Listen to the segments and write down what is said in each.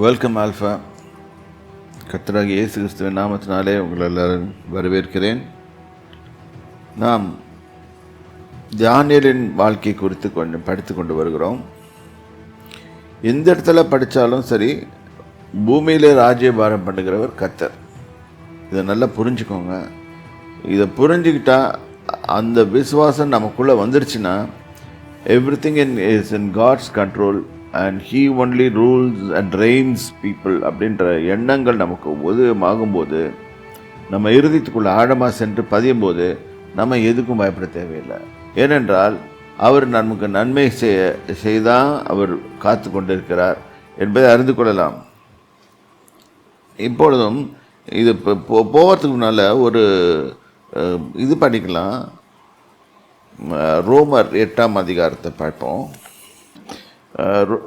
Welcome alpha. கர்த்தராகிய இயேசு கிறிஸ்துவின் நாமத்தினாலே உங்களை எல்லாரும் வரவேற்கிறேன். நாம் தானியேலின் வாழ்க்கை குறித்து கொஞ்சம் படித்து கொண்டு வருகிறோம். எந்த இடத்துல படித்தாலும் சரி, பூமியிலே ராஜ்யபாரம் பண்ணுகிறவர் கர்த்தர். இதை நல்லா புரிஞ்சுக்கோங்க. இதை புரிஞ்சுக்கிட்டா அந்த விசுவாசம் நமக்குள்ளே வந்துருச்சுன்னா, everything is in God's control and he only rules and reigns people அப்படின்ற எண்ணங்கள் நமக்கு ஆகும்போது, நம்ம இருதயத்துக்குள்ள ஆழமாக சென்று பதியும் போது நம்ம எதுக்கும் பயப்பட தேவையில்லை. ஏனென்றால் அவர் நமக்கு நன்மை செய்தான் அவர் காத்து கொண்டிருக்கிறார் என்பதை அறிந்து கொள்ளலாம். இப்பொழுதும் இது போகிறதுக்கு முன்னால் ஒரு இது படிக்கலாம். ரோமர் 8ஆம் அதிகாரத்தை பார்ப்போம்.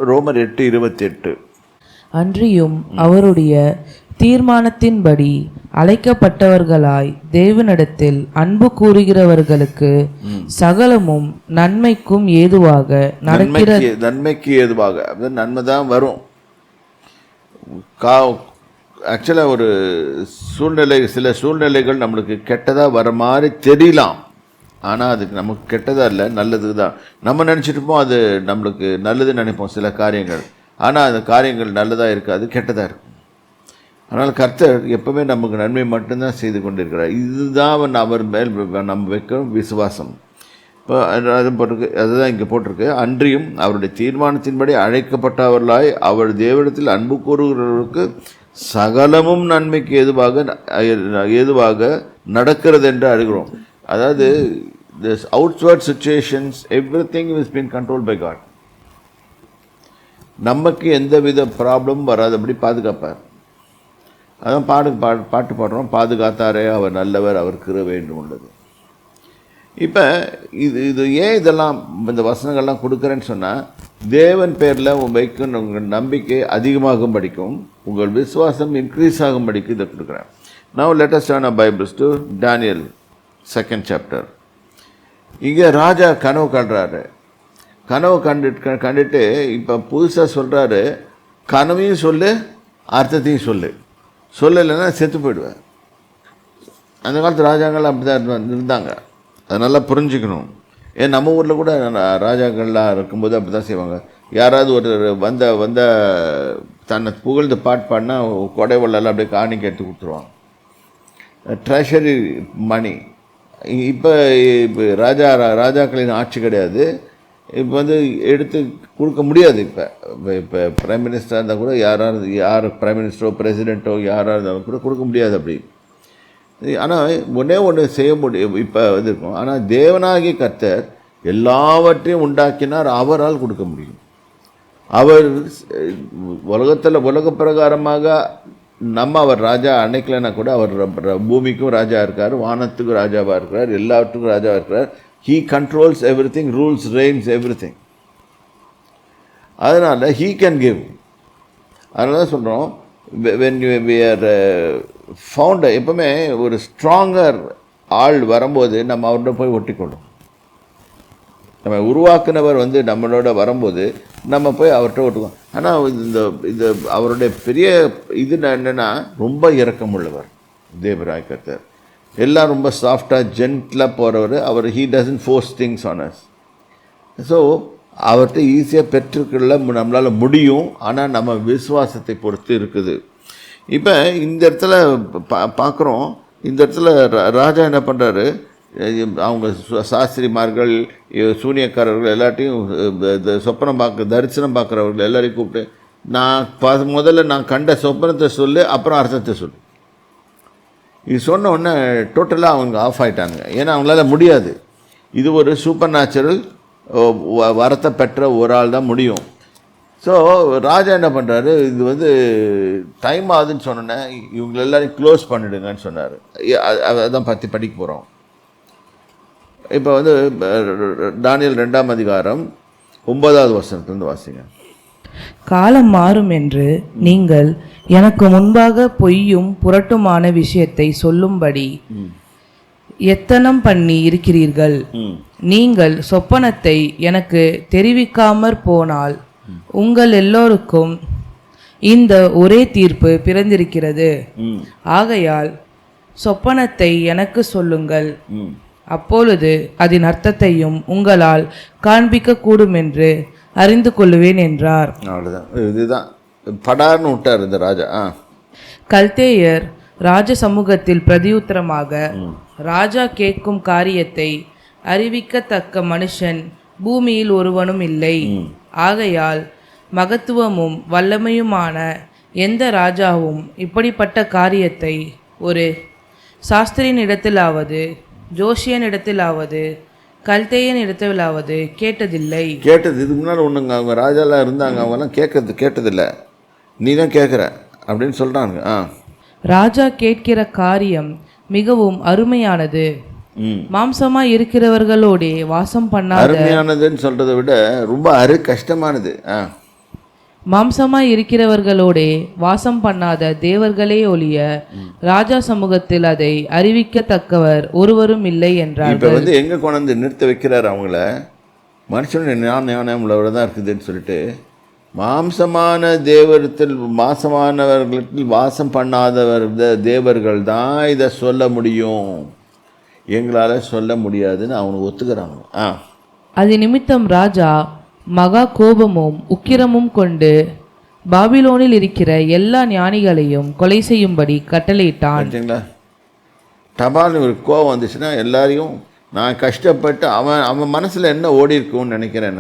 ரோமர் 8:28. அன்றியும் அவருடைய தீர்மானத்தின்படி அழைக்கப்பட்டவர்களாய் தேவனிடத்தில் அன்பு கூறுகிறவர்களுக்கு சகலமும் நன்மைக்கும் ஏதுவாக நன்மைக்கு ஏதுவாக நன்மை தான் வரும். ஆக்சுவலாக ஒரு சில சூழ்நிலைகள் நம்மளுக்கு கெட்டதாக வர மாதிரி தெரியலாம். ஆனால் அதுக்கு நமக்கு கெட்டதாக இல்லை, நல்லது தான். நம்ம நினச்சிட்டுப்போம் அது நம்மளுக்கு நல்லது நினைப்போம் சில காரியங்கள். ஆனால் அந்த காரியங்கள் நல்லதாக இருக்காது, கெட்டதாக இருக்கும். அதனால் கர்த்தர் எப்பவுமே நமக்கு நன்மை மட்டும்தான் செய்து கொண்டிருக்கிறார். இதுதான் அவர் மேல் நம்ம வைக்கும் விசுவாசம். இப்போ அது போட்டிருக்கு, அதுதான் இங்கே போட்டிருக்கு. அன்றியும் அவருடைய தீர்மானத்தின்படி அழைக்கப்பட்டவர்களாய் அவர் தேவனிடத்தில் அன்பு கூறுகிறவர்களுக்கு சகலமும் நன்மைக்கு ஏதுவாக நடக்கிறது என்று அறிகிறோம். அதாவது this outward situations, everything is being controlled by God. நமக்கு எந்த வித ப்ராப்ளமும் வராதபடி பாதுகாப்பார். அதான் பாட்டு பாடுறோம், பாதுகாத்தாரே அவர் நல்லவர், அவர் கிருபை என்று உள்ளது. இப்போ இது ஏன் இதெல்லாம் இந்த வசனங்கள்லாம் கொடுக்குறேன்னு சொன்னால், தேவன் பேரில் வைக்கும் உங்கள் நம்பிக்கை அதிகமாகும் படிக்கும், உங்கள் விசுவாசம் இன்க்ரீஸ் ஆகும் படிக்கும் இதை கொடுக்குறேன். Now let us turn our Bibles to Daniel 2nd chapter. இங்கே ராஜா கனவு காண்றாரு. கனவு கண்டுட்டு இப்போ புதுசாக சொல்கிறாரு, கனவையும் சொல்லு, அர்த்தத்தையும் சொல்லலைன்னா செத்து போயிடுவேன். அந்த காலத்து ராஜாக்கள் அப்படி தான் இருந்தாங்க. அதை நல்லா புரிஞ்சுக்கணும். ஏன் நம்ம ஊரில் கூட ராஜாக்கள்லாம் இருக்கும்போது அப்படி தான் செய்வாங்க. யாராவது ஒரு வந்த தன்னை புகழ்ந்து பாடினா கொடை வெள்ளெல்லாம் அப்படியே காணிக்கை எடுத்து கொடுத்துருவாங்க. ட்ரெஷரி மணி. இப்போ ராஜாக்களின் ஆட்சி கிடையாது. இப்போ எடுத்து கொடுக்க முடியாது. இப்போ பிரைம் மினிஸ்டராக இருந்தால் கூட யார் பிரைம் மினிஸ்டரோ பிரசிடெண்ட்டோ யாராக இருந்தாலும் கூட கொடுக்க முடியாது அப்படி. ஆனால் ஒன்று செய்ய முடியும் இப்போ இருக்கும். ஆனால் தேவனாகிய கர்த்தர் எல்லாவற்றையும் உண்டாக்கினார், அவரால் கொடுக்க முடியும். அவர் உலக பிரகாரமாக நம்ம அவர் ராஜா அன்னைக்கலன்னா கூட அவர் பூமிக்கும் ராஜா இருக்கார், வானத்துக்கும் ராஜாவாக இருக்கிறார், எல்லாத்துக்கும் ராஜாவாக இருக்கிறார். He controls everything, rules, Reigns everything. அதனால் ஹீ கேன் கிவ். அதனால தான் சொல்கிறோம், வென் வி ஆர் ஃபவுண்ட், எப்பவுமே ஒரு ஸ்ட்ராங்கர் ஆள் வரும்போது நம்ம அவர்கிட்ட போய் ஒட்டிக்கொள்ளும். நம்ம உருவாக்குனவர் நம்மளோட வரும்போது நம்ம போய் அவர்கிட்ட ஒட்டுவோம். ஆனால் இந்த அவருடைய பெரிய இது என்னென்னா, ரொம்ப இரக்கமுள்ளவர் தேவராய் கர்த்தர். எல்லாம் ரொம்ப சாஃப்டாக ஜென்டிலாக போகிறவர் அவர். He doesn't force things on us. So அவர்கிட்ட ஈஸியாக பெற்றுக்கொள்ள நம்மளால் முடியும். ஆனால் நம்ம விசுவாசத்தை பொறுத்து இருக்குது. இப்போ இந்த இடத்துல பார்க்குறோம், இந்த இடத்துல ராஜா என்ன பண்ணுறாரு, அவங்க சாஸ்திரிமார்கள், சூனியக்காரர்கள் எல்லாத்தையும் சொப்பனம் தரிசனம் பார்க்குறவர்கள் எல்லாரையும் கூப்பிட்டு, முதல்ல நான் கண்ட சொப்பனத்தை சொல்லு, அப்புறம் அர்த்தத்தை சொல்லு. இது சொன்ன உடனே டோட்டலாக அவங்க ஆஃப் ஆகிட்டாங்க. ஏன்னா அவங்களால முடியாது. இது ஒரு சூப்பர் நேச்சுரல் வரத்தை பெற்ற ஒரு ஆள் தான் முடியும். ஸோ ராஜா என்ன பண்ணுறாரு, இது டைம் ஆகுதுன்னு சொன்னோன்னே இவங்க எல்லாரையும் க்ளோஸ் பண்ணிடுங்கன்னு சொன்னார். அதான் பற்றி படிக்க போகிறோம். இப்போ தானியேல் 2ஆம் அதிகாரம் 9வது வசனத்திலிருந்து வாசிங்க. காலம் மாறும் என்று நீங்கள் எனக்கு முன்பாக பொய்யும் புரட்டுமான விஷயத்தை சொல்லும்படி எத்தனம் பண்ணி இருக்கிறீர்கள். நீங்கள் சொப்பனத்தை எனக்கு தெரிவிக்காமற் போனால் உங்கள் எல்லோருக்கும் இந்த ஒரே தீர்ப்பு பிறந்திருக்கிறது. ம் ஆகையால் சொப்பனத்தை எனக்கு சொல்லுங்கள், ம் அப்பொழுது அதன் அர்த்தத்தையும் உங்களால் காண்பிக்க கூடும் என்று அறிந்து கொள்ளுவேன் என்றார். அவ்வளோதான். இதுதான் படார்னு விட்டார் இந்த ராஜா. கல்தேயர் ராஜ சமூகத்தில் பிரதியுத்தரமாக, ராஜா கேட்கும் காரியத்தை அறிவிக்கத்தக்க மனுஷன் பூமியில் ஒருவனும் இல்லை. ஆகையால் மகத்துவமும் வல்லமையுமான எந்த ராஜாவும் இப்படிப்பட்ட காரியத்தை ஒரு சாஸ்திரியினிடத்திலாவது ஜோஷியனிடத்திலாவது கல்தேயனிடத்திலாவது கேட்டதில்லை. கேட்டது இதுக்கு முன்னால் ஒன்றுங்க, அவங்க ராஜாலாம் இருந்தாங்க, அவங்கெல்லாம் கேட்டதில்லை, நீ தான் கேட்குற அப்படின்னு சொல்கிறாங்க. ராஜா கேட்கிற காரியம் மிகவும் அருமையானது, மாம்சமாய் இருக்கிறவர்களோடே வாசம் பண்ணாத. அருமையானதுன்னு சொல்றதை விட ரொம்ப கஷ்டமானது. மாம்சமாய் இருக்கிறவர்களோடே வாசம் பண்ணாத தேவர்களே ஒழிய ராஜா சமூகத்தில் அதை அறிவிக்கத்தக்கவர் ஒருவரும் இல்லை என்றார். இப்ப வந்து எங்க கொண்டு நிறுத்த வைக்கிறார் அவங்கள, மனுஷனுடைய ஞானம் உள்ளவரை தான் இருக்குதுன்னு சொல்லிட்டு, மாம்சமான தேவரத்தில் மாசமானவர்களில் வாசம் பண்ணாதவர் தேவர்கள் தான் இதை சொல்ல முடியும், எங்களால் சொல்ல முடியாதுன்னு அவனுக்கு ஒத்துக்கிறாங்க. அது நிமித்தம் ராஜா மகா கோபமும் உக்கிரமும் கொண்டு பாபிலோனில் இருக்கிற எல்லா ஞானிகளையும் கொலை செய்யும்படி கட்டளையிட்டான். டபால்னு ஒரு கோபம் வந்துச்சுன்னா எல்லாரையும், நான் கஷ்டப்பட்டு அவன் மனசில் என்ன ஓடி இருக்கும்னு நினைக்கிறேன்.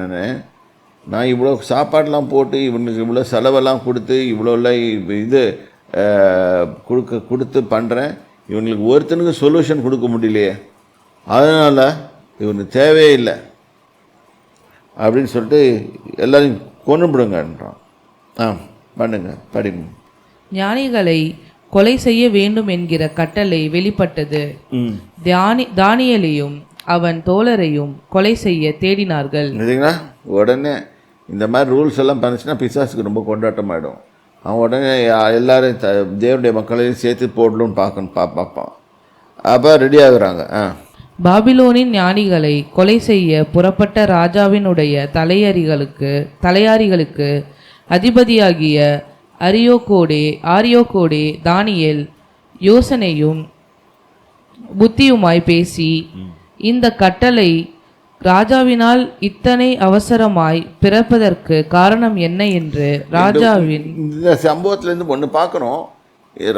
நான் இவ்வளோ சாப்பாடெலாம் போட்டு இவனுக்கு இவ்வளோ செலவெல்லாம் கொடுத்து இவ்வளோலாம் இது கொடுத்து பண்ணுறேன், இவங்களுக்கு ஒருத்தனுக்கு சொல்யூஷன் கொடுக்க முடியலையே, அதனால் இவனுக்கு தேவையே இல்லை அப்படின்னு சொல்லிட்டு எல்லாரையும் கொன்னுபிடுங்கன்றான். பண்ணுங்க படிங்க. ஞானிகளை கொலை செய்ய வேண்டும் என்கிற கட்டளை வெளிப்பட்டது. தானியேலையும் அவன் தோழரையும் கொலை செய்ய தேடினார்கள். உடனே இந்த மாதிரி ரூல்ஸ் எல்லாம் பண்ணுச்சுன்னா பிசாசுக்கு ரொம்ப கொண்டாட்டமாயிடும். அவன் உடனே எல்லாரும் தேவனுடைய மக்களையும் சேர்த்து போடணும்னு பார்ப்பான். அப்போ ரெடி ஆகுறாங்க. பாபிலோனின் ஞானிகளை கொலை செய்ய புறப்பட்ட ராஜாவினுடைய தலையாரிகளுக்கு அதிபதியாகிய ஆரியோகோடே தானியேல் யோசனையும் புத்தியுமாய் பேசி, இந்த கட்டளை ராஜாவினால் இத்தனை அவசரமாய் பிறப்பதற்கு காரணம் என்ன என்று ராஜாவின் இந்த சம்பவத்திலேருந்து ஒன்று பார்க்குறோம்.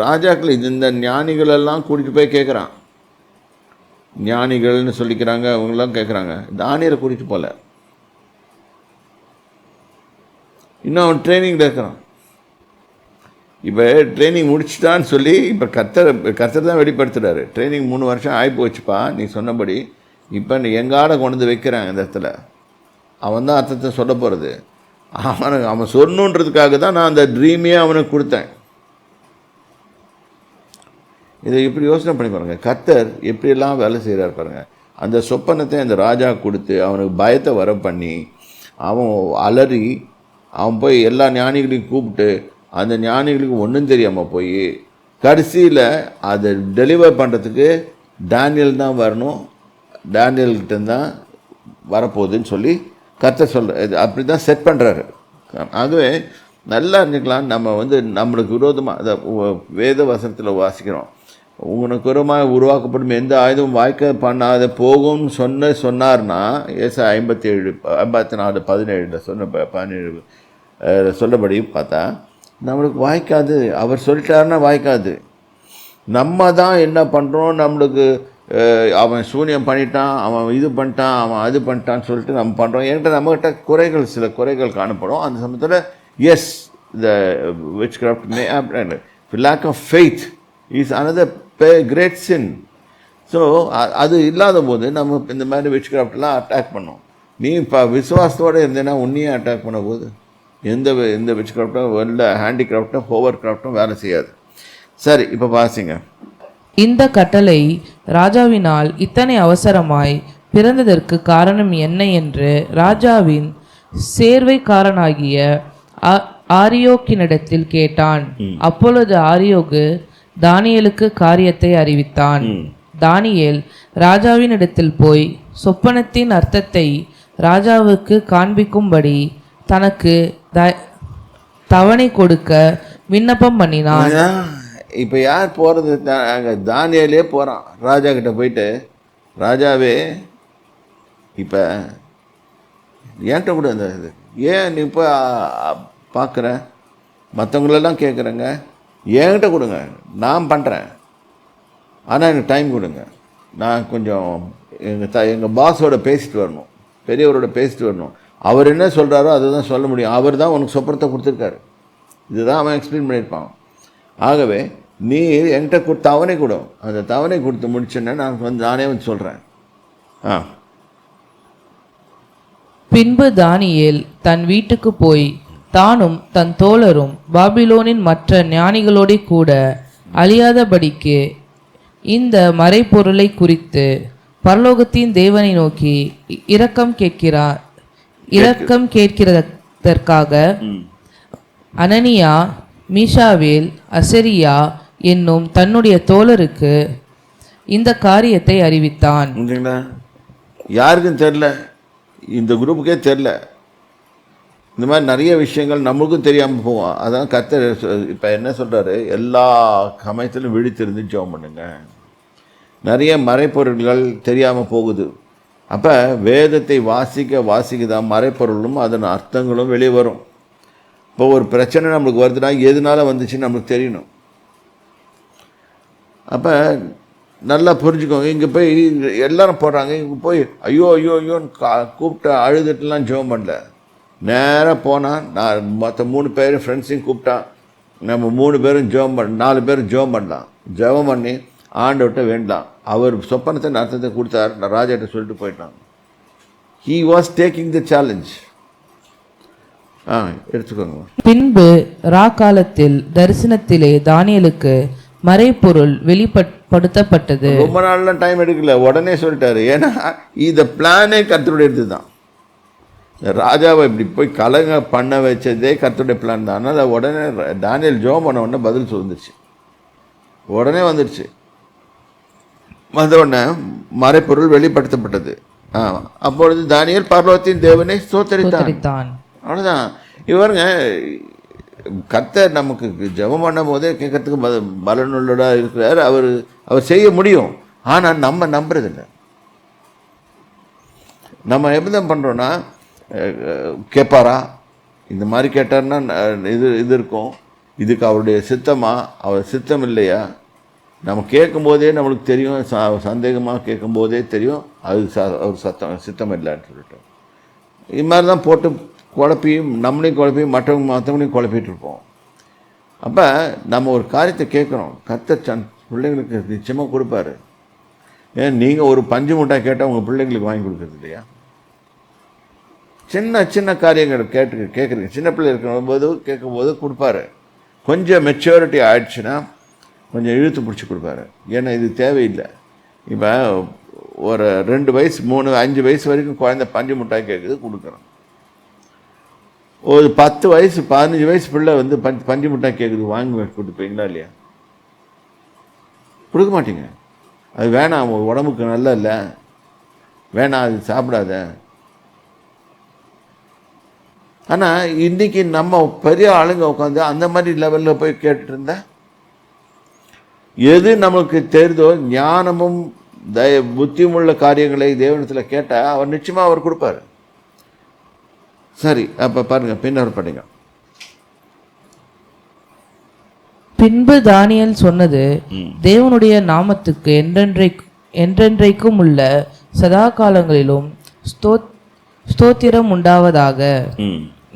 ராஜாக்கள் இந்த ஞானிகளெல்லாம் கூட்டிகிட்டு போய் கேட்குறான். ஞானிகள்னு சொல்லிக்கிறாங்க, அவங்களாம் கேட்குறாங்க. தானியரை கூட்டிகிட்டு போகல, இன்னும் அவன் ட்ரைனிங்கில் இருக்கிறான். இப்போ ட்ரைனிங் முடிச்சுட்டான்னு சொல்லி இப்போ கர்த்தர் தான் வெளிப்படுத்துகிறாரு. ட்ரைனிங் 3 வருஷம் ஆகி போச்சுப்பா நீ சொன்னபடி, இப்போ நீ எங்காட கொண்டு வைக்கிறான் இந்த இடத்துல, அவன் தான் அர்த்தத்தை சொல்ல போகிறது. அவன் சொல்லணுன்றதுக்காக தான் நான் அந்த ட்ரீமையே அவனுக்கு கொடுத்தேன். இதை இப்படி யோசனை பண்ணி பாருங்கள், கர்த்தர் எப்படியெல்லாம் வேலை செய்கிறார் பாருங்கள். அந்த சொப்பனத்தை அந்த ராஜா கொடுத்து அவனுக்கு பயத்தை வர பண்ணி, அவன் அலறி, அவன் போய் எல்லா ஞானிகளையும் கூப்பிட்டு, அந்த ஞானிகளுக்கு ஒன்றும் தெரியாமல் போய் கடைசியில் அதை டெலிவர் பண்ணுறதுக்கு டேனியல் தான் வரணும், டேனியல்கிட்ட தான் வரப்போகுதுன்னு சொல்லி கர்த்தர் சொல்கிற அப்படி தான் செட் பண்ணுறாரு. ஆகவே நல்லா இருந்துக்கலாம். நம்ம வந்து நம்மளுக்கு விரோதமாக அதை வேத வசனத்தில் வாசிக்கிறோம், உங்களுக்கு விரோதமாக உருவாக்கப்படும் எந்த ஆயுதமும் வாய்க்க பண்ணாத போகும்னு சொன்னார்னா, ஏசா 54:17 சொன்ன 17 சொல்லபடி பார்த்தா நம்மளுக்கு வாய்க்காது. அவர் சொல்லிட்டாருன்னா வாய்க்காது. நம்ம தான் என்ன பண்ணுறோம், நம்மளுக்கு அவன் சூனியம் பண்ணிட்டான், அவன் இது பண்ணிட்டான், அவன் அது பண்ணிட்டான்னு சொல்லிட்டு நம்ம பண்ணுறோம். என்கிட்ட நம்மகிட்ட சில குறைகள் காணப்படும். அந்த சமயத்தில் as the witchcraft lack of faith is another great sin. So அது இல்லாத போது நம்ம இந்த மாதிரி விச் கிராஃப்ட்லாம் அட்டாக் பண்ணோம். நீ இப்போ விசுவாசத்தோடு இருந்தேன்னா உன்னையே அட்டாக் பண்ண போது எந்த விச் கிராஃப்டும் இல்லை ஹேண்டிகிராஃப்டும் ஹோவர் கிராஃப்டும் வேலை செய்யாது. சரி, இப்போ வாசிங்க. இந்த கட்டளை ராஜாவினால் இத்தனை அவசரமாய் பிறந்ததற்கு காரணம் என்ன என்று ராஜாவின் சேர்வைக்காரனாகிய ஆரியோக்கினிடத்தில் கேட்டான். அப்பொழுது ஆரியோகு தானியேலுக்கு காரியத்தை அறிவித்தான். தானியேல் ராஜாவின் இடத்தில் போய் சொப்பனத்தின் அர்த்தத்தை ராஜாவுக்கு காண்பிக்கும்படி தவணை கொடுக்க விண்ணப்பம் பண்ணினான். இப்போ யார் போகிறது? அங்கே தானியேலே போகிறான் ராஜா கிட்ட போயிட்டு, ராஜாவே இப்போ ஏன்ட்ட கூட அந்த இது ஏன் நீ இப்போ பார்க்குற, மற்றவங்களெல்லாம் கேட்குறேங்க, என்கிட்ட கொடுங்க, நான் பண்ணுறேன், ஆனால் எனக்கு டைம் கொடுங்க, நான் கொஞ்சம் எங்கள் பாஸோட பேசிட்டு வரணும், பெரியவரோட பேசிட்டு வரணும், அவர் என்ன சொல்கிறாரோ அதை தான் சொல்ல முடியும், அவர் தான் உனக்கு சொப்பனத்தை கொடுத்துருக்காரு, இதுதான் அவன் எக்ஸ்பிளைன் பண்ணியிருப்பான். ஆகவே நீ என்கிட்ட தவணை கொடும், அந்த தவணை கொடுத்து முடிச்சேன்னா நான் நானே சொல்கிறேன். பின்பு தானியேல் தன் வீட்டுக்கு போய் தானும் தன் தோழரும் பாபிலோனின் மற்ற ஞானிகளோட கூட அழியாதபடிக்கு இந்த மறைப்பொருளை குறித்து பரலோகத்தின் தேவனை நோக்கி இரக்கம் கேட்கிறதற்காக அனனியா, மீஷாவேல், அசரியா என்னும் தன்னுடைய தோழருக்கு இந்த காரியத்தை அறிவித்தான். யாருக்கும் தெரில, இந்த குரூப்புக்கே தெரில. இந்த மாதிரி நிறைய விஷயங்கள் நம்மளுக்கும் தெரியாமல் போவோம். அதான் கர்த்தர் இப்போ என்ன சொல்கிறாரு, எல்லா சமயத்திலும் விழித்திருந்து ஜெபம் பண்ணுங்க. நிறைய மறைப்பொருள்கள் தெரியாமல் போகுது. அப்போ வேதத்தை வாசிக்க தான் மறைப்பொருளும் அதன் அர்த்தங்களும் வெளியே வரும். இப்போ ஒரு பிரச்சனை நம்மளுக்கு வருதுன்னா எதனால வந்துச்சுன்னு நம்மளுக்கு தெரியணும். அப்போ நல்லா புரிஞ்சுக்கோங்க. இங்கே போய் எல்லாரும் போடுறாங்க, இங்கே போய் ஐயோ ஐயோ ஐயோன்னு கூப்பிட்டு அழுதுட்டுலாம் ஜெபம் பண்ணல. நேராக போனால் நான் மற்ற 3 பேர் ஃப்ரெண்ட்ஸையும் கூப்பிட்டான், நம்ம 3 பேரும் ஜெபம் 4 பேரும் ஜெபம் பண்ணலாம். ஜெபம் பண்ணி ஆண்டவர்கிட்ட வேண்டாம். அவர் சொப்பனத்தின் அர்த்தத்தை கொடுத்தார், நான் ராஜாட்ட சொல்லிட்டு போயிட்டான். He was taking the challenge. எடுத்துக்கோங்க. பின்பு ராக்காலத்தில் தரிசனத்திலே தானியேலுக்கு மறைப்பொருள் வெளிப்படுத்தப்பட்டது. ரொம்ப நாள்லாம் டைம் எடுக்கல, உடனே சொல்லிட்டாரு. ஏன்னா இந்த பிளானே கர்த்தருடையது தான். ராஜாவை இப்படி போய் கலங்க பண்ண வச்சதே கர்த்தருடைய பிளான் தான். அதனால் உடனே தானியேல் ஜெபம் பண்ண உடனே பதில் வந்துருச்சு, உடனே வந்துடுச்சு. வந்த உடனே மறைப்பொருள் வெளிப்படுத்தப்பட்டது. அப்பொழுது தானியேல் பரலோகத்தின் தேவனை ஸ்தோத்தரித்தான். அவ்வளோதான். இவருங்க கர்த்தர் நமக்கு ஜெபம் பண்ணும் போதே கேட்கறதுக்கு பலனுள்ளதா இருக்கிறார். அவர் செய்ய முடியும். ஆனால் நம்ம நம்புறதில்லை. நம்ம எப்படி தான் பண்ணுறோன்னா, கேட்பாரா, இந்த மாதிரி கேட்டார்னா இது இருக்கும், இதுக்கு அவருடைய சித்தமா, அவர் சித்தம் இல்லையா, நம்ம கேட்கும்போதே நம்மளுக்கு தெரியும். சந்தேகமாக கேட்கும்போதே தெரியும் அது அவர் சித்தம் இல்லைன்னு சொல்லிட்டு. இது மாதிரி தான் போட்டு குழப்பியும் நம்மளையும் குழப்பியும் மற்றவங்களையும் குழப்பிட்டு இருப்போம். அப்போ நம்ம ஒரு காரியத்தை கேட்குறோம், கர்த்தர் பிள்ளைங்களுக்கு நிச்சயமாக கொடுப்பாரு. ஏன் நீங்கள் ஒரு பஞ்சு முட்டாய் கேட்டால் உங்கள் பிள்ளைங்களுக்கு வாங்கி கொடுக்குறது இல்லையா? சின்ன சின்ன காரியங்கள் கேட்குறீங்க. சின்ன பிள்ளை இருக்கும்போது கேட்கும்போது கொடுப்பாரு. கொஞ்சம் மெச்சூரிட்டி ஆயிடுச்சுன்னா கொஞ்சம் இழுத்து பிடிச்சி கொடுப்பாரு. ஏன்னா இது தேவையில்லை. இப்போ ஒரு 2 வயசு 3 5 வயசு வரைக்கும் குழந்தை பஞ்சு முட்டாய் கேட்குது, கொடுக்குறோம். ஒரு 10 வயசு 15 வயசு பிள்ளை வந்து பஞ்சு முட்டாய் கேட்குது, வாங்கி கொடுப்பீங்களா இல்லையா? கொடுக்க மாட்டீங்க. அது வேணாம், உடம்புக்கு நல்லா இல்லை, வேணாம், அது சாப்பிடாத. ஆனால் இன்றைக்கி நம்ம பெரிய ஆளுங்க உட்காந்து அந்த மாதிரி லெவலில் போய் கேட்டுட்டு இருந்தா, எது நமக்கு தெரிதோ ஞானமும் புத்தியுமுள்ள காரியங்களை தேவனத்தில் கேட்டால் அவர் நிச்சயமாக அவர் கொடுப்பார். சரி, அப்போ பாருங்க, பின்னர் படிங்க. பின்பு தானியேல் சொன்னது, தேவனுடைய நாமத்துக்கு என்றென்றைக்கும் உள்ள சதா காலங்களிலும் ஸ்தோத்திரம் உண்டாவதாக.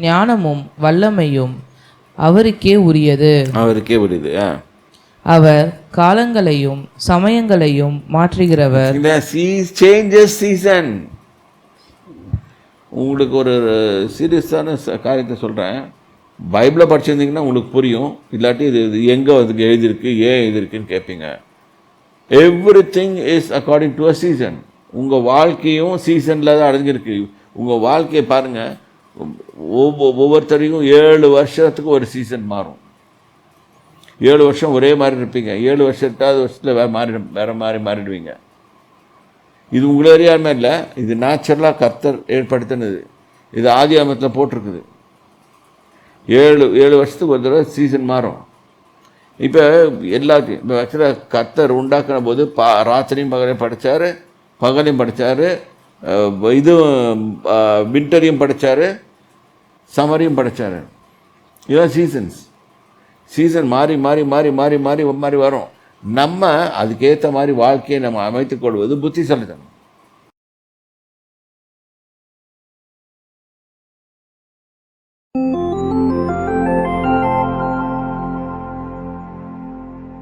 ஞானமும் வல்லமையும் அவருக்கே உரியது. அவர் காலங்களையும் சமயங்களையும் மாற்றுகிறவர். உங்களுக்கு ஒரு சீரியஸான காரியத்தை சொல்கிறேன். பைபிளை படிச்சிருந்தீங்கன்னா உங்களுக்கு புரியும். இல்லாட்டி இது எங்கே அதுக்கு எழுதியிருக்கு, ஏன் எழுதியிருக்குன்னு கேட்பீங்க. Everything is according to a season. உங்கள் வாழ்க்கையும் சீசனில் தான் அடைஞ்சிருக்கு. உங்கள் வாழ்க்கையை பாருங்கள், ஒவ்வொருத்தரையும் 7 வருஷத்துக்கு ஒரு சீசன் மாறும். 7 வருஷம் ஒரே மாதிரி இருப்பீங்க. 7 வருஷத்தில் வேறு மாதிரி மாறிடுவீங்க. இது உங்களை அறியாமல் இல்லை, இது நேச்சுரலாக கர்த்தர் ஏற்படுத்தினது. இது ஆதியாகமத்தில் போட்டிருக்குது. ஏழு வருஷத்துக்கு ஒரு தடவை சீசன் மாறும். இப்போ எல்லாத்தையும் இப்போ ஆக்சுவலாக கர்த்தர் உண்டாக்குன போது ராத்திரியும் பகலையும் படைத்தார், பகலையும் படைத்தார், இதுவும் வின்டரையும் படைத்தார், சம்மரையும் படைத்தார். இதுதான் சீசன்ஸ். சீசன் மாறி மாறி மாறி மாறி மாறி மாறி வரும். நம்ம அதுக்கேற்ற மாதிரி வாழ்க்கையை நம்ம அமைத்துக் கொள்வது புத்திசாலித்தனம்.